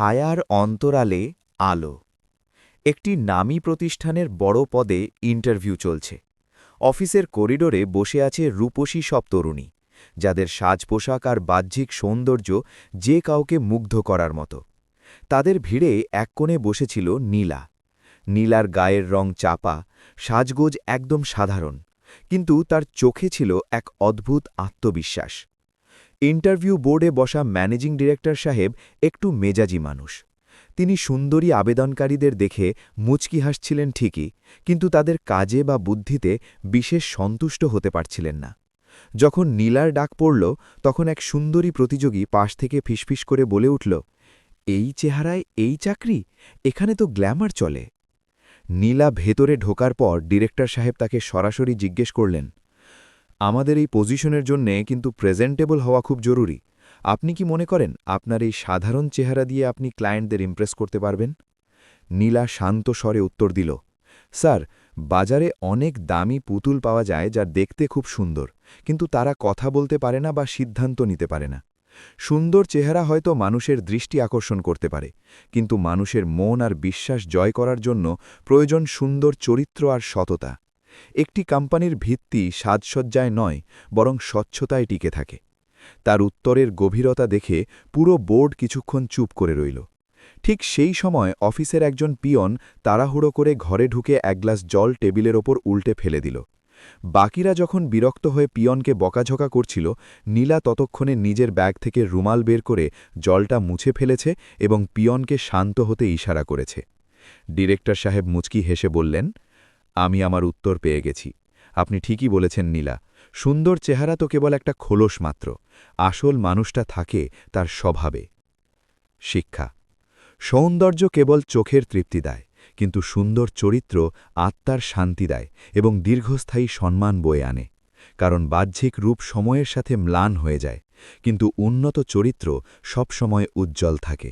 ছায়ার অন্তরালে আলো। একটি নামী প্রতিষ্ঠানের বড় পদে ইন্টারভিউ চলছে। অফিসের করিডোরে বসে আছে রূপসী সব তরুণী, যাদের সাজপোশাক আর বাহ্যিক সৌন্দর্য যে কাউকে মুগ্ধ করার মতো। তাদের ভিড়ে এক কোণে বসেছিল নীলা। নীলার গায়ের রং চাপা, সাজগোজ একদম সাধারণ, কিন্তু তার চোখে ছিল এক অদ্ভুত আত্মবিশ্বাস। ইন্টারভিউ বোর্ডে বসা ম্যানেজিং ডিরেক্টর সাহেব একটু মেজাজি মানুষ। তিনি সুন্দরী আবেদনকারীদের দেখে মুচকি হাসছিলেন ঠিকই, কিন্তু তাদের কাজে বা বুদ্ধিতে বিশেষ সন্তুষ্ট হতে পারছিলেন না। যখন নীলার ডাক পড়ল, তখন এক সুন্দরী প্রতিযোগী পাশ থেকে ফিসফিস করে বলে উঠল, এই চেহারায় এই চাকরি, এখানে তো গ্ল্যামার চলে। নীলা ভেতরে ঢোকার পর ডিরেক্টর সাহেব তাকে সরাসরি জিজ্ঞেস করলেন, আমাদের এই পজিশনের জন্যে কিন্তু প্রেজেন্টেবল হওয়া খুব জরুরি। আপনি কি মনে করেন আপনার এই সাধারণ চেহারা দিয়ে আপনি ক্লায়েন্টদের ইমপ্রেস করতে পারবেন? নীলা শান্ত স্বরে উত্তর দিল, স্যার, বাজারে অনেক দামি পুতুল পাওয়া যায় যা দেখতে খুব সুন্দর, কিন্তু তারা কথা বলতে পারে না বা সিদ্ধান্ত নিতে পারে না। সুন্দর চেহারা হয়তো মানুষের দৃষ্টি আকর্ষণ করতে পারে, কিন্তু মানুষের মন আর বিশ্বাস জয় করার জন্য প্রয়োজন সুন্দর চরিত্র আর সততা। একটি কোম্পানির ভিত্তি সাজসজ্জায় নয়, বরং স্বচ্ছতায় টিকে থাকে। তার উত্তরের গভীরতা দেখে পুরো বোর্ড কিছুক্ষণ চুপ করে রইল। ঠিক সেই সময় অফিসের একজন পিয়ন তাড়াহুড়ো করে ঘরে ঢুকে এক গ্লাস জল টেবিলের ওপর উল্টে ফেলে দিল। বাকিরা যখন বিরক্ত হয়ে পিয়নকে বকাঝকা করছিল, নীলা ততক্ষণে নিজের ব্যাগ থেকে রুমাল বের করে জলটা মুছে ফেলেছে এবং পিয়নকে শান্ত হতে ইশারা করেছে। ডিরেক্টর সাহেব মুচকি হেসে বললেন, আমি আমার উত্তর পেয়ে গেছি। আপনি ঠিকই বলেছেন নীলা, সুন্দর চেহারা তো কেবল একটা খোলস মাত্র, আসল মানুষটা থাকে তার স্বভাবে। শিক্ষা: সৌন্দর্য কেবল চোখের তৃপ্তি দেয়, কিন্তু সুন্দর চরিত্র আত্মার শান্তি দেয় এবং দীর্ঘস্থায়ী সম্মান বয়ে আনে। কারণ বাহ্যিক রূপ সময়ের সাথে ম্লান হয়ে যায়, কিন্তু উন্নত চরিত্র সবসময় উজ্জ্বল থাকে।